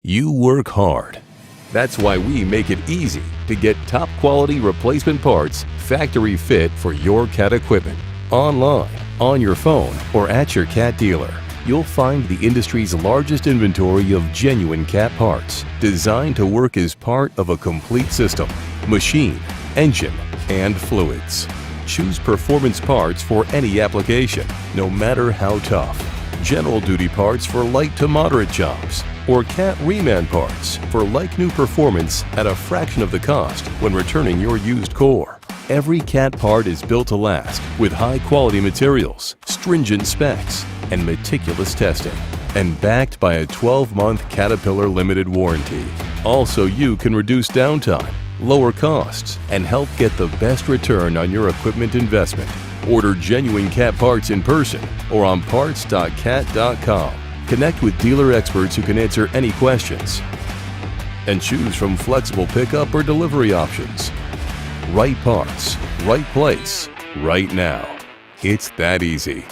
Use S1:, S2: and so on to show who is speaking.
S1: You work hard. That's why we make it easy to get top quality replacement parts factory fit for your Cat equipment. Online, on your phone, or at your Cat dealer, you'll find the industry's largest inventory of genuine Cat parts designed to work as part of a complete system: machine, engine, and fluids. Choose performance parts for any application, no matter how tough. General duty parts for light to moderate jobs, or Cat reman parts for like-new performance at a fraction of the cost when returning your used core. Every Cat part is built to last with high-quality materials, stringent specs, and meticulous testing, and backed by a 12-month Caterpillar limited warranty. Also, you can reduce downtime, lower costs, and help get the best return on your equipment investment. Order genuine Cat parts in person or on parts.cat.com. Connect with dealer experts who can answer any questions, and choose from flexible pickup or delivery options. Right parts, right place, right now. It's that easy.